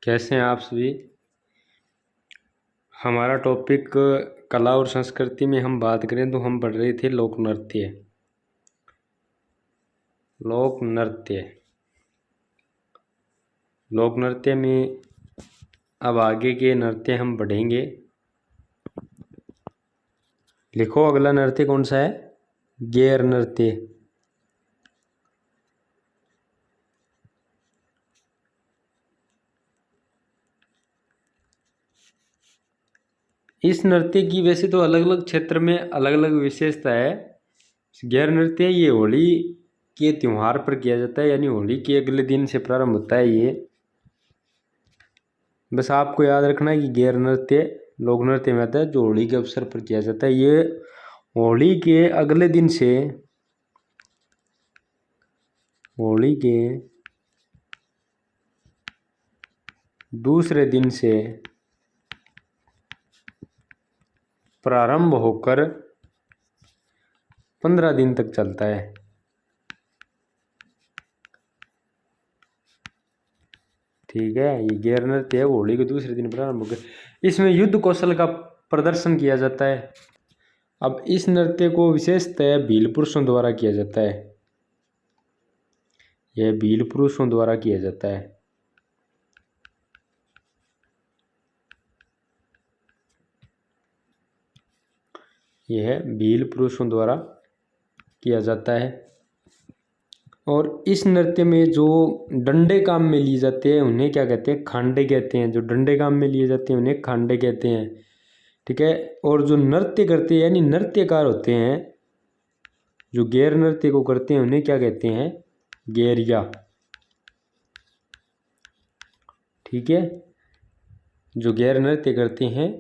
कैसे हैं आप सभी। हमारा टॉपिक कला और संस्कृति में हम बात करें तो हम पढ़ रहे थे लोक नृत्य। लोक नृत्य में अब आगे के नृत्य हम पढ़ेंगे। लिखो अगला नृत्य कौन सा है? गैर नृत्य। इस नृत्य की वैसे तो अलग अलग क्षेत्र में अलग अलग विशेषता है। गैर नृत्य ये होली के त्योहार पर किया जाता है, यानी होली के अगले दिन से प्रारंभ होता है। ये बस आपको याद रखना है कि गैर नृत्य लोक नृत्य में आता है जो होली के अवसर पर किया जाता है। ये होली के अगले दिन से, होली के दूसरे दिन से प्रारंभ होकर 15 दिन तक चलता है। ठीक है, ये गैर नृत्य है, होली के दूसरे दिन प्रारंभ होकर इसमें युद्ध कौशल का प्रदर्शन किया जाता है। अब इस नृत्य को विशेषतः भील पुरुषों द्वारा किया जाता है। यह भील पुरुषों द्वारा किया जाता है। यह भील पुरुषों द्वारा किया जाता है। और इस नृत्य में जो डंडे काम में लिए जाते हैं उन्हें क्या कहते हैं? खांडे कहते हैं। जो डंडे काम में लिए जाते हैं उन्हें खांडे कहते हैं। ठीक है। और जो नृत्य करते हैं यानी नृत्यकार होते हैं, जो गैर नृत्य को करते हैं उन्हें क्या कहते हैं? गैरिया। ठीक है, जो गैर नृत्य करते हैं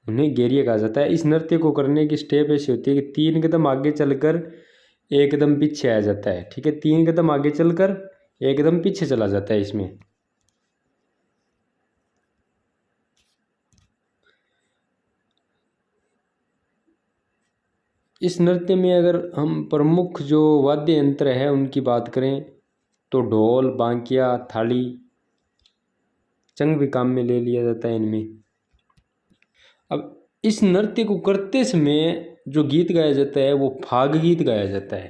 उन्हें गैरिया कहा जाता है। इस नृत्य को करने की स्टेप ऐसी होती है कि 3 कदम आगे चलकर 1 कदम पीछे आ जाता है। ठीक है, 3 कदम आगे चलकर 1 कदम पीछे चला जाता है। इसमें इस नृत्य में अगर हम प्रमुख जो वाद्य यंत्र है उनकी बात करें तो ढोल, बांकिया, थाली, चंग भी काम में ले लिया जाता है इनमें। अब इस नृत्य को करते समय जो गीत गाया जाता है वो फाग गीत गाया जाता है।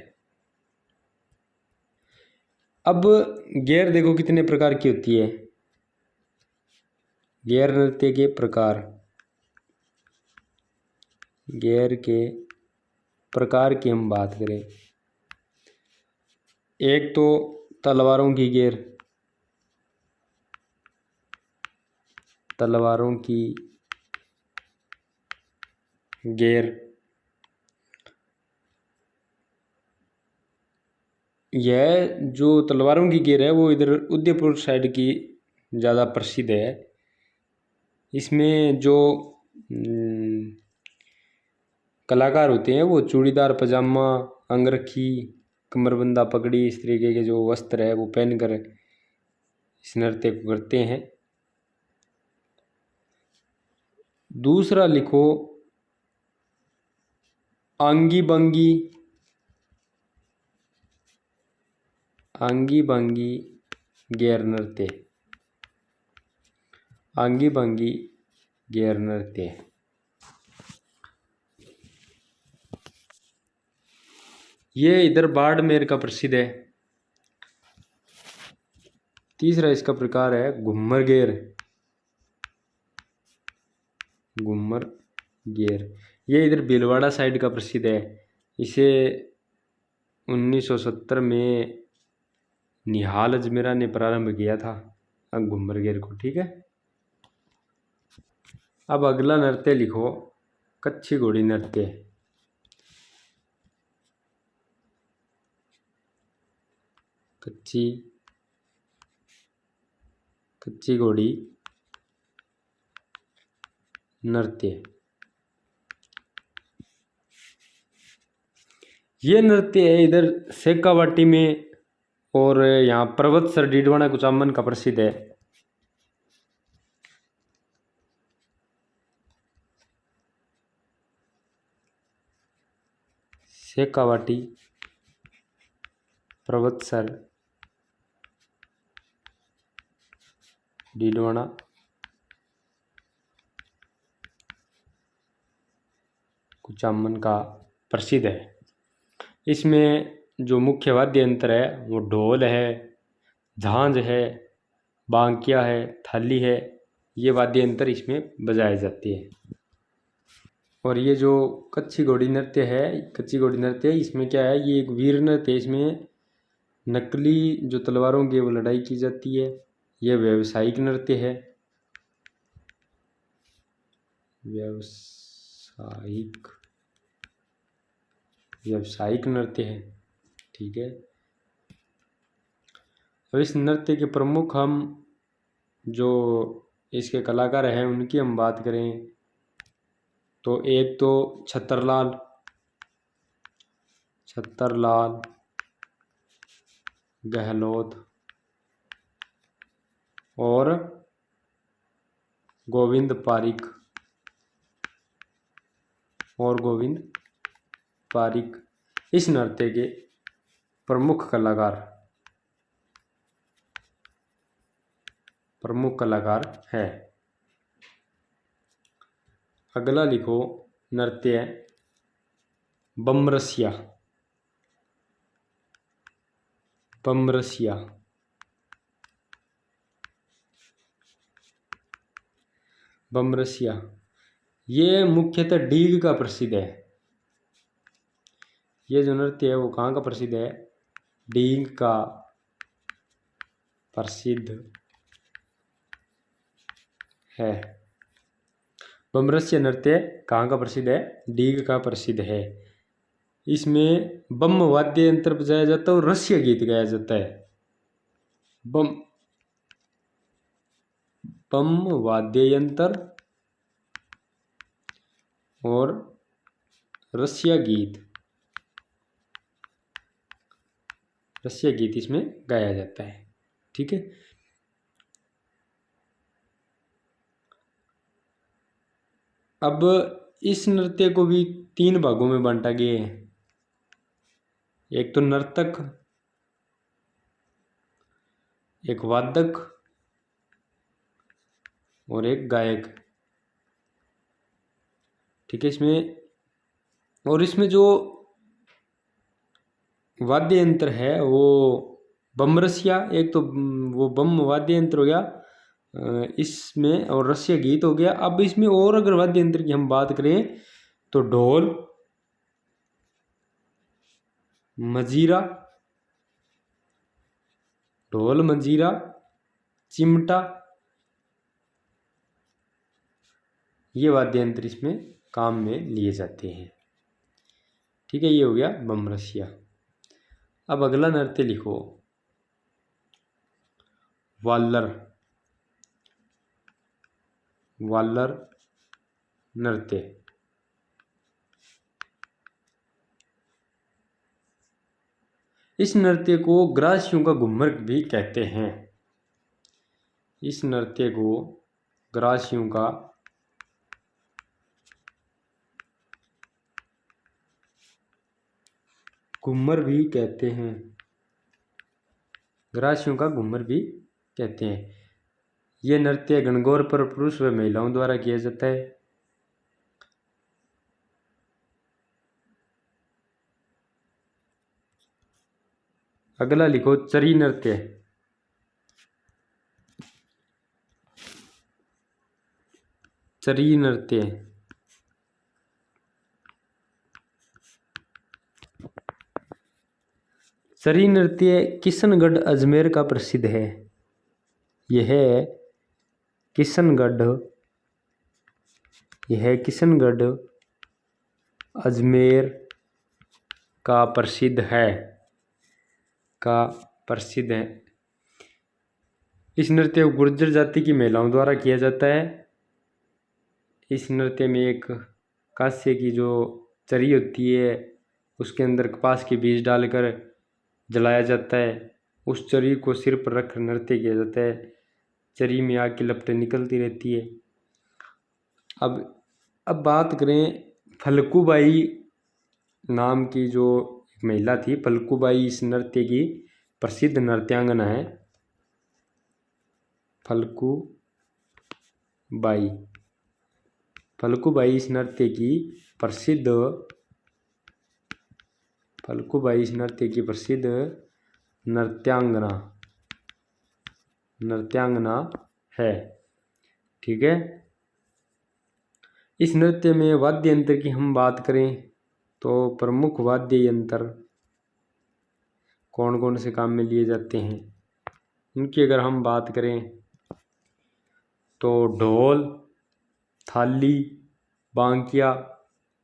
अब गैर देखो कितने प्रकार की होती है। गैर नृत्य के प्रकार, गैर के प्रकार की हम बात करें, एक तो तलवारों की गैर, तलवारों की गैर। यह जो तलवारों की गैर है वो इधर उदयपुर साइड की ज़्यादा प्रसिद्ध है। इसमें जो कलाकार होते हैं वो चूड़ीदार पजामा, अंगरखी, कमरबंदा पगड़ी, इस तरीके के जो वस्त्र है वो पहनकर इस नृत्य को करते हैं। दूसरा लिखो आंगी बांगी, आंगी बांगी गैर नृत्य, आंगी बांगी गैर नृत्य। ये इधर बाड़मेर का प्रसिद्ध है। तीसरा इसका प्रकार है घूमर गैर, घूमर गैर। ये इधर भीलवाड़ा साइड का प्रसिद्ध है। इसे 1970 में निहाल अजमेरा ने प्रारंभ किया था घूमर गैर को। ठीक है, अब अगला नृत्य लिखो कच्छी घोड़ी नृत्य। कच्ची घोड़ी नृत्य। ये नृत्य है इधर शेखावाटी में और यहाँ पर्वतसर डीडवाना कुचामन का प्रसिद्ध है। शेखावाटी, पर्वतसर, डीडवाना कुचामन का प्रसिद्ध है। इसमें जो मुख्य वाद्य यंत्र है वो ढोल है, झांझ है, बांकिया है, थाली है, ये वाद्य यंत्र इसमें बजाए जाते हैं। और ये जो कच्ची घोड़ी नृत्य है, इसमें क्या है, ये एक वीर नृत्य है। इसमें नकली जो तलवारों की वो लड़ाई की जाती है। यह व्यावसायिक नृत्य है, व्यावसायिक नृत्य है। ठीक है। अब इस नृत्य के प्रमुख हम जो इसके कलाकार हैं उनकी हम बात करें तो एक तो छतरलाल गहलोत और गोविंद पारिक इस नृत्य के प्रमुख कलाकार है। अगला लिखो नृत्य बमरसिया। ये मुख्यतः डीग का प्रसिद्ध है। ये जो नृत्य है वो कहाँ का प्रसिद्ध है? डीग का प्रसिद्ध है। बमरसिया नृत्य कहाँ का प्रसिद्ध है? डीग का प्रसिद्ध है। इसमें बम वाद्य यंत्र बजाया जाता है और रस्य गीत गाया जाता है। बम वाद्य यंत्र और रस्य गीत इसमें गाया जाता है। ठीक है। अब इस नृत्य को भी 3 भागों में बांटा गया है। एक तो नर्तक, एक वादक और एक गायक। ठीक है। इसमें जो वाद्य यंत्र है वो बमरसिया, एक तो वो बम वाद्य यंत्र हो गया इसमें, और रस्य गीत हो गया। अब इसमें और अगर वाद्य यंत्र की हम बात करें तो ढोल, मंजीरा, चिमटा, ये वाद्य यंत्र इसमें काम में लिए जाते हैं। ठीक है। ये हो गया बमरसिया। अब अगला नृत्य लिखो वाल्लर नृत्य। इस नृत्य को ग्रासियों का घूमर भी कहते हैं। इस नृत्य को ग्रासियों का घूमर भी कहते हैं। यह नृत्य गणगौर पर पुरुष व महिलाओं द्वारा किया जाता है। अगला लिखो चरी नृत्य। चरी नृत्य किशनगढ़ अजमेर का प्रसिद्ध है। यह किशनगढ़ अजमेर का प्रसिद्ध है। इस नृत्य को गुर्जर जाति की महिलाओं द्वारा किया जाता है। इस नृत्य में एक कांसे की जो चरी होती है उसके अंदर कपास के बीज डालकर जलाया जाता है। उस चरी को सिर पर रख नृत्य किया जाता है। चरी में आग की लपटें निकलती रहती है। अब बात करें फल्गुबाई नाम की जो एक महिला थी। फल्गुबाई इस नृत्य की प्रसिद्ध नृत्यांगना है। फल्गुबाई। फल्गुबाई इस नृत्य की प्रसिद्ध नृत्यांगना है। ठीक है। इस नृत्य में वाद्य यंत्र की हम बात करें तो प्रमुख वाद्य यंत्र कौन कौन से काम में लिए जाते हैं, उनकी अगर हम बात करें तो ढोल, थाली, बांकिया,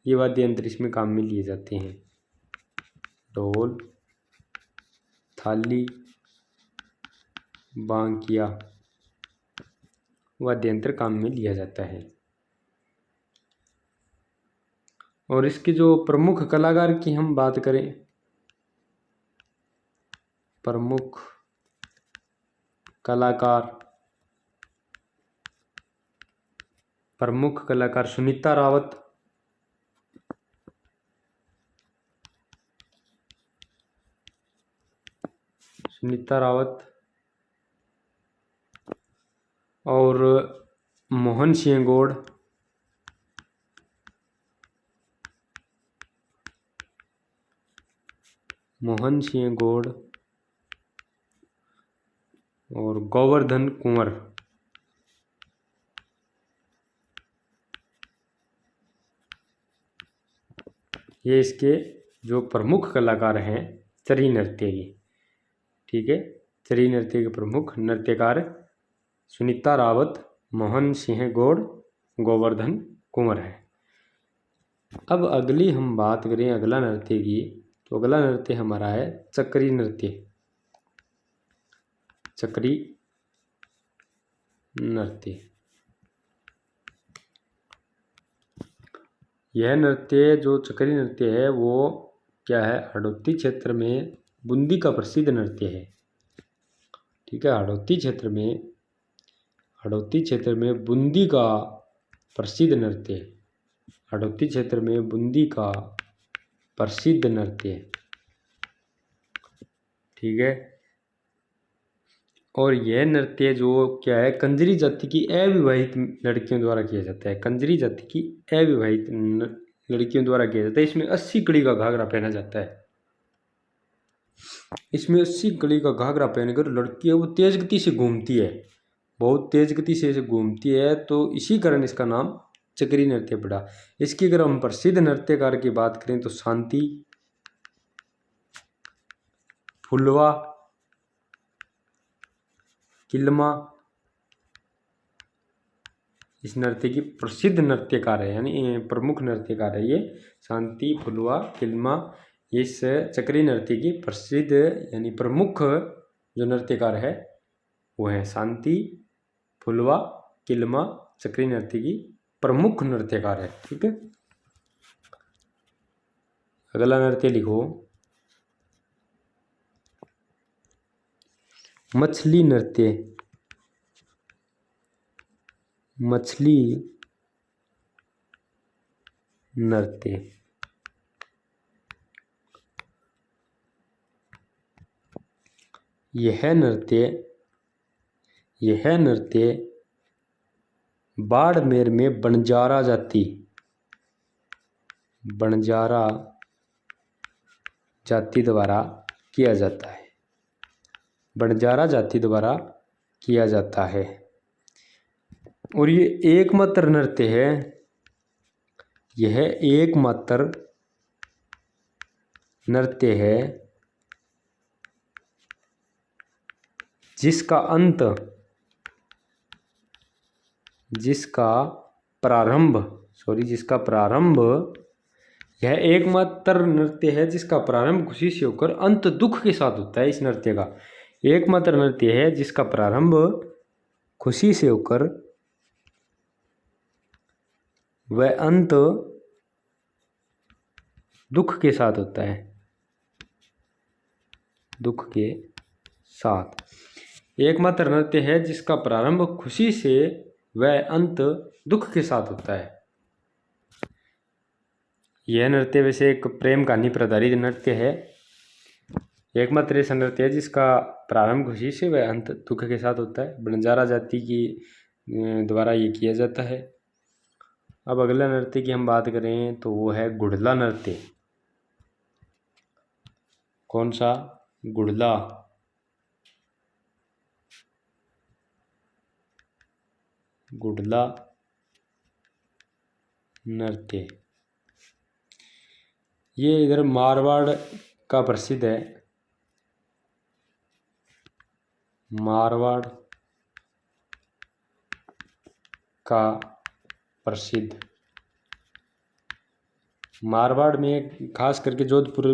ये वाद्य यंत्र इसमें काम में लिए जाते हैं। ढोल, थाली, बांकिया वाद्य यंत्र काम में लिया जाता है। और इसके जो प्रमुख कलाकार की हम बात करें, प्रमुख कलाकार सुनीता रावत और मोहन सिंह गौड़। और गोवर्धन कुंवर। ये इसके जो प्रमुख कलाकार हैं चरी नृत्य के। ठीक है। चरी नृत्य के प्रमुख नृत्यकार सुनीता रावत, मोहन सिंह गौड़, गोवर्धन कुंवर है। अब अगली हम बात करें अगला नृत्य की, तो अगला नृत्य हमारा है चक्री नृत्य। यह नृत्य जो चक्री नृत्य है वो क्या है, हड़ौती क्षेत्र में बूंदी का प्रसिद्ध नृत्य है। ठीक है। हड़ौती क्षेत्र में बूंदी का प्रसिद्ध नृत्य है। हड़ौती क्षेत्र में बूंदी का प्रसिद्ध नृत्य है। ठीक है। और यह नृत्य जो क्या है, कंजरी जाति की अविवाहित लड़कियों द्वारा किया जाता है। कंजरी जाति की अविवाहित लड़कियों द्वारा किया जाता है। इसमें 80 कड़ी का घाघरा पहना जाता है। इसमें 80 कड़ी का घाघरा पहनकर लड़की है वो तेज गति से घूमती है, बहुत तेज गति से घूमती है। तो इसी कारण इसका नाम चक्री नृत्य पड़ा। इसकी अगर हम प्रसिद्ध नृत्यकार की बात करें तो शांति, फुलवा, किल्मा इस नृत्य की प्रसिद्ध नृत्यकार है, यानी प्रमुख नृत्यकार है ये। शांति, फुलवा, किल्मा इस चक्री नृत्य की प्रसिद्ध यानी प्रमुख जो नृत्यकार है वो है शांति, फुलवा, किल्मा चक्री नृत्य की प्रमुख नृत्यकार है। ठीक है। अगला नृत्य लिखो मछली नृत्य। यह नृत्य बाड़मेर में बंजारा जाति द्वारा किया जाता है। बंजारा जाति द्वारा किया जाता है। और ये एकमात्र नृत्य है, यह एकमात्र नृत्य है जिसका प्रारंभ यह एकमात्र नृत्य है जिसका प्रारंभ खुशी से होकर अंत दुख के साथ होता है। इस नृत्य का एकमात्र नृत्य है जिसका प्रारंभ खुशी से होकर वह अंत दुख के साथ होता है। दुख के साथ एकमात्र नृत्य है जिसका प्रारंभ खुशी से वह अंत दुख के साथ होता है। यह नृत्य वैसे एक प्रेम कहानी पर आधारित नृत्य है। एकमात्र ऐसा नृत्य है जिसका प्रारंभ खुशी से व अंत दुख के साथ होता है। बंजारा जाति की द्वारा ये किया जाता है। अब अगला नृत्य की हम बात करें तो वो है गुड़ला नृत्य। कौन सा? गुड़ला। गुड़ला नृत्य ये इधर मारवाड़ का प्रसिद्ध है। मारवाड़ का प्रसिद्ध, मारवाड़ में खास करके जोधपुर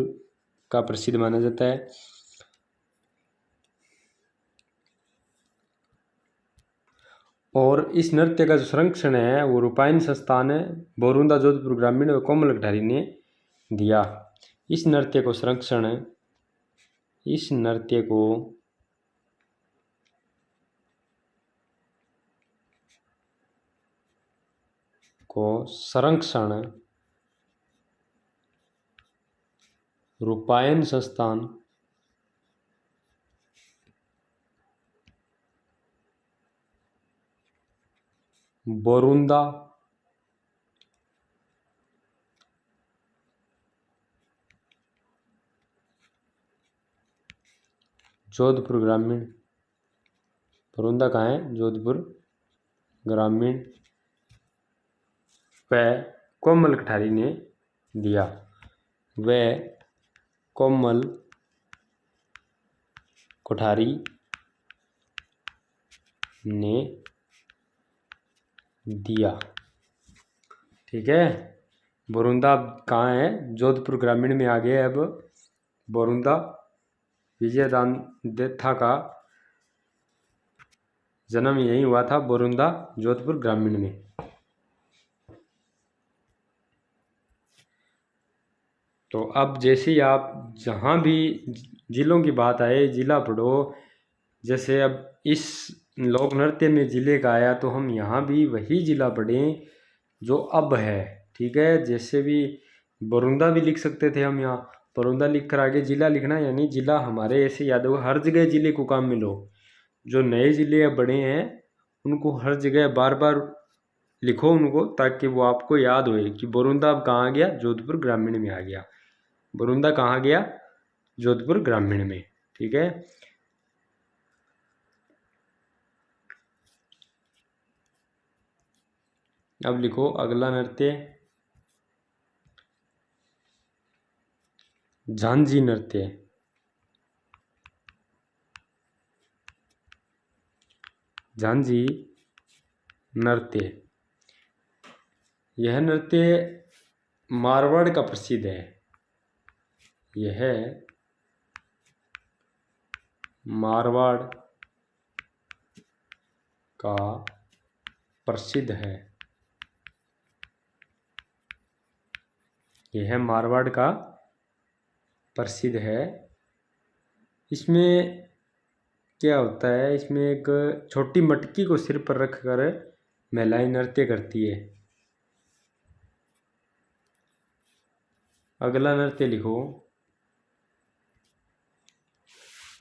का प्रसिद्ध माना जाता है। और इस नृत्य का जो संरक्षण है वो रूपायन संस्थान है बोरुंदा जोधपुर ग्रामीण व कोमल कटारी ने दिया। इस नृत्य को संरक्षण, इस नृत्य को संरक्षण रूपायन संस्थान बोरुंदा जोधपुर ग्रामीण, बोरुंदा कहाँ है? जोधपुर ग्रामीण व कोमल कठारी ने दिया। व कोमल कोठारी ने दिया। ठीक है, बोरुंदा कहाँ है? जोधपुर ग्रामीण में आ गए। अब बोरुंदा विजयदान का जन्म यही हुआ था, बोरुंदा जोधपुर ग्रामीण में। तो अब जैसे ही आप जहाँ भी जिलों की बात आए जिला पढ़ो। जैसे अब इस लोक नृत्य में जिले का आया तो हम यहाँ भी वही जिला पढ़ें जो अब है। ठीक है, जैसे भी बोरुंदा भी लिख सकते थे हम, यहाँ बोरुंदा लिख कर आगे जिला लिखना, यानी जिला हमारे ऐसे याद होगा। हर जगह जिले को काम मिलो। जो नए जिले बड़े हैं उनको हर जगह बार बार लिखो उनको, ताकि वो आपको याद होए कि बोरुंदा अब कहाँ गया? जोधपुर ग्रामीण में आ गया। बोरुंदा कहाँ गया? जोधपुर ग्रामीण में। ठीक है, अब लिखो अगला नृत्य झांझी नृत्य। झांझी नृत्य, यह नृत्य मारवाड़ का प्रसिद्ध है। यह मारवाड़ का प्रसिद्ध है। यह मारवाड़ का प्रसिद्ध है। इसमें क्या होता है? इसमें एक छोटी मटकी को सिर पर रखकर महिलाएं नृत्य करती है। अगला नृत्य लिखो।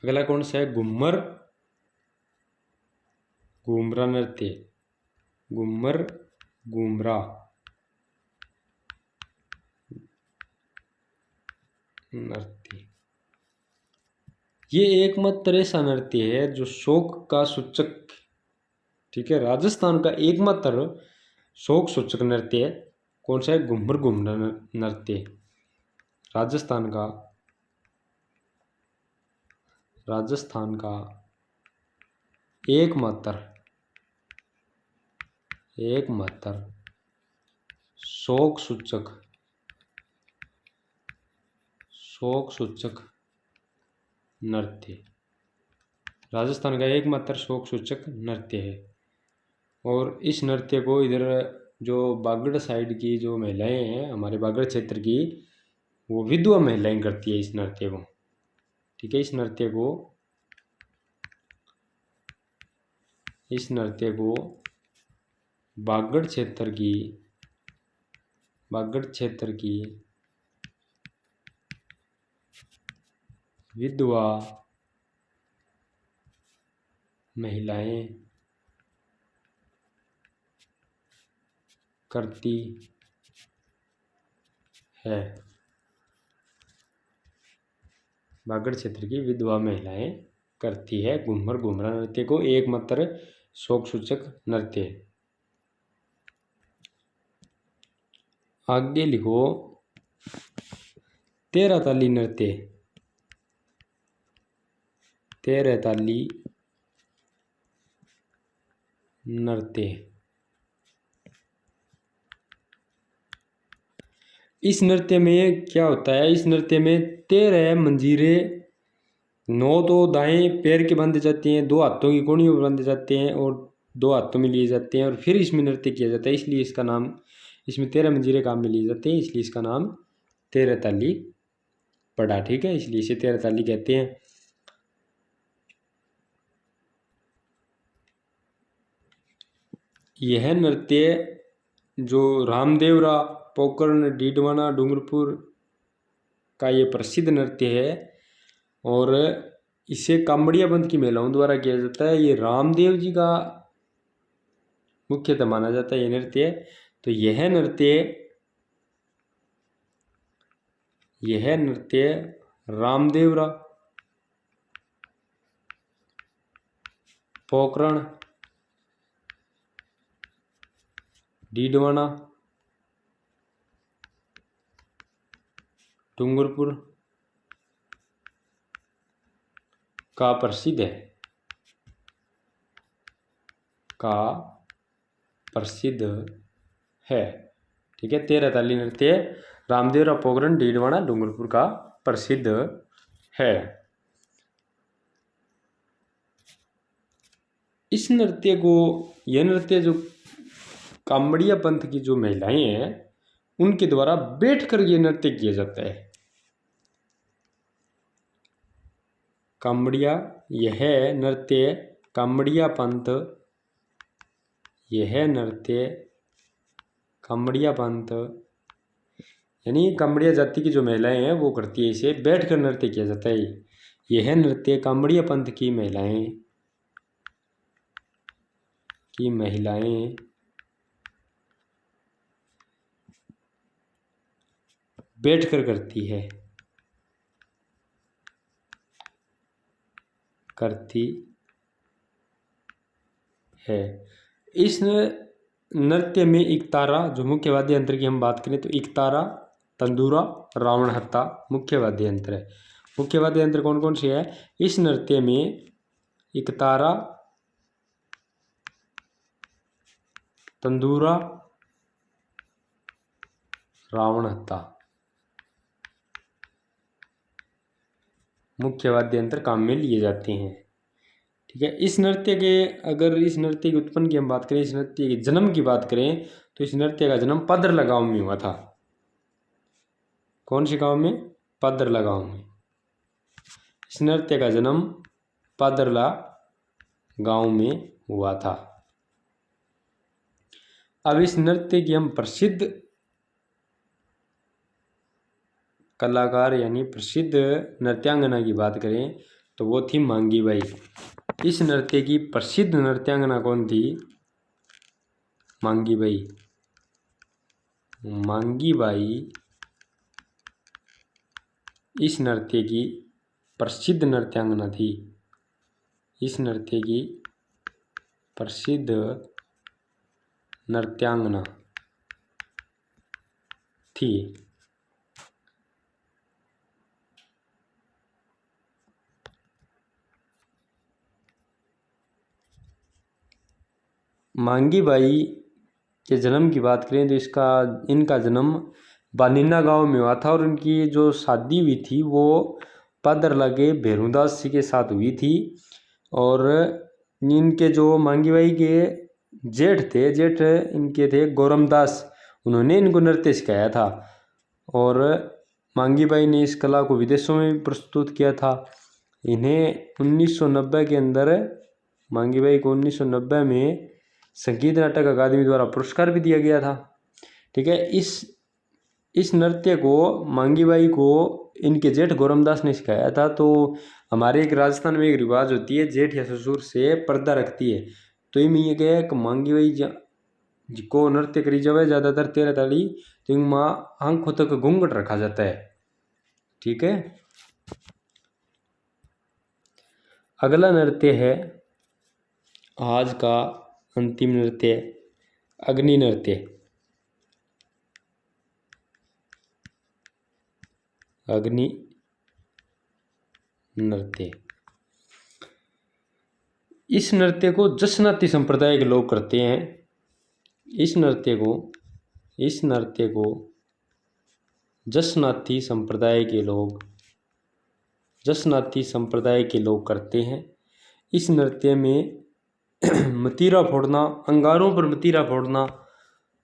अगला कौन सा है? घूमर घूमरा नृत्य। घूमर घूमरा नृत्य, ये एकमात्र ऐसा नृत्य है जो शोक का सूचक, ठीक है, राजस्थान का एकमात्र शोक सूचक नृत्य है। कौन सा है? घूमर घूमरा नृत्य। राजस्थान का एकमात्र शोक सूचक नृत्य। राजस्थान का एकमात्र शोक सूचक नृत्य है। और इस नृत्य को इधर जो बागड़ साइड की जो महिलाएं हैं, हमारे बागड़ क्षेत्र की, वो विधवा महिलाएं करती है इस नृत्य को। ठीक है, इस नृत्य को बागड़ क्षेत्र की विधवा महिलाएं करती है। बागड़ क्षेत्र की विधवा महिलाएं करती है घूमर घूमरा नृत्य को एकमात्र शोक सूचक नृत्य। आगे लिखो तेरह ताली नृत्य। तेरह ताली नृत्य इस नृत्य में क्या होता है? इस नृत्य में 13 मंजीरे 9 तो दाएं पैर के बांधे जाते हैं, 2 हाथों की कोहनियों में बांधे जाते हैं और 2 हाथों में लिए जाते हैं और फिर इसमें नृत्य किया जाता है। इसलिए इसका नाम, इसमें 13 मंजीरे काम में लिए जाते हैं, इसलिए इसका नाम 13 ताली पड़ा। ठीक है, इसलिए इसे 13 ताली कहते हैं। यह नृत्य जो रामदेवरा, पोकरण, डीडवाना, डूंगरपुर का ये प्रसिद्ध नृत्य है और इसे कामड़िया पंथ की महिलाओं द्वारा किया जाता है। ये रामदेव जी का मुख्यतः माना जाता है ये नृत्य। तो यह नृत्य रामदेवरा, पोकरण, डीडवाना, डूंगरपुर का प्रसिद्ध है। ठीक है, 13 ताली नृत्य रामदेवरा, पोकरण, डीडवाना, डूंगरपुर का प्रसिद्ध है। इस नृत्य को, यह नृत्य जो कामड़िया पंथ की जो महिलाएं हैं उनके द्वारा बैठकर यह नृत्य किया जाता है। कामड़िया, यह नृत्य कामड़िया पंथ, यह नृत्य कामड़िया पंथ यानी कामड़िया जाति की जो महिलाएं हैं वो करती है, इसे बैठकर नृत्य किया जाता है। यह नृत्य कामड़िया पंथ की महिलाएं बैठकर करती है। इस नृत्य में इकतारा, जो मुख्य वाद्य यंत्र की हम बात करें तो इकतारा, तंदूरा, रावण हत्ता मुख्य वाद्य यंत्र है। मुख्य वाद्य यंत्र कौन कौन से है? इस नृत्य में इकतारा, तंदूरा, रावण हत्ता मुख्य वाद्य यंत्र काम में लिए जाते हैं। ठीक है, इस नृत्य के, अगर इस नृत्य के उत्पन्न की हम बात करें, इस नृत्य के जन्म की बात करें तो इस नृत्य का जन्म पदरला गांव में हुआ था। कौन से गांव में? पदरला गांव में। इस नृत्य का जन्म पदरला गांव में हुआ था। अब इस नृत्य की हम प्रसिद्ध कलाकार यानी प्रसिद्ध नृत्यांगना की बात करें तो वो थी मांगी बाई। इस नृत्य की प्रसिद्ध नृत्यांगना कौन थी? मांगी बाई। मांगी बाई इस नृत्य की प्रसिद्ध नृत्यांगना थी। इस नृत्य की प्रसिद्ध नृत्यांगना थी। मांगी बाई के जन्म की बात करें तो इनका जन्म बानिन्ना गांव में हुआ था और इनकी जो शादी हुई थी वो पदरला के भैरूदास जी के साथ हुई थी। और इनके जो मांगी बाई के जेठ इनके थे गौरमदास, उन्होंने इनको नृत्य सिखाया था और मांगी बाई ने इस कला को विदेशों में भी प्रस्तुत किया था। इन्हें 1990 के अंदर, मांगी बाई को 1990 में संगीत नाटक अकादमी द्वारा पुरस्कार भी दिया गया था। ठीक है, इस इस नृत्य को मांगीबाई को इनके जेठ गौरमदास ने सिखाया था। तो हमारे एक राजस्थान में एक रिवाज होती है, जेठ या ससुर से पर्दा रखती है। तो इनमें ये क्या है कि मांगीबाई को नृत्य करी जावे ज़्यादातर 13 ताली, तो इनमें आंखों तक घूंघट रखा जाता है। ठीक है। अगला नृत्य है आज का अंतिम नृत्य, अग्नि नृत्य। अग्नि नृत्य, इस नृत्य को जसनाती संप्रदाय के लोग करते हैं। इस नृत्य को जसनाती संप्रदाय के लोग करते हैं। इस नृत्य में मतीरा फोड़ना, अंगारों पर मतीरा फोड़ना,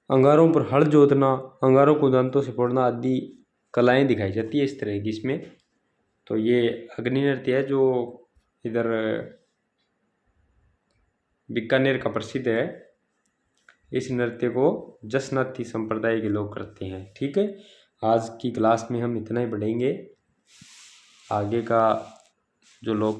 अंगारों पर हल जोतना, अंगारों को दांतों से फोड़ना आदि कलाएं दिखाई जाती है इस तरह की इसमें। तो ये अग्नि नृत्य है जो इधर बीकानेर का प्रसिद्ध है। इस नृत्य को जसनाती संप्रदाय के लोग करते हैं। ठीक है। आज की क्लास में हम इतना ही पढ़ेंगे। आगे का जो लोग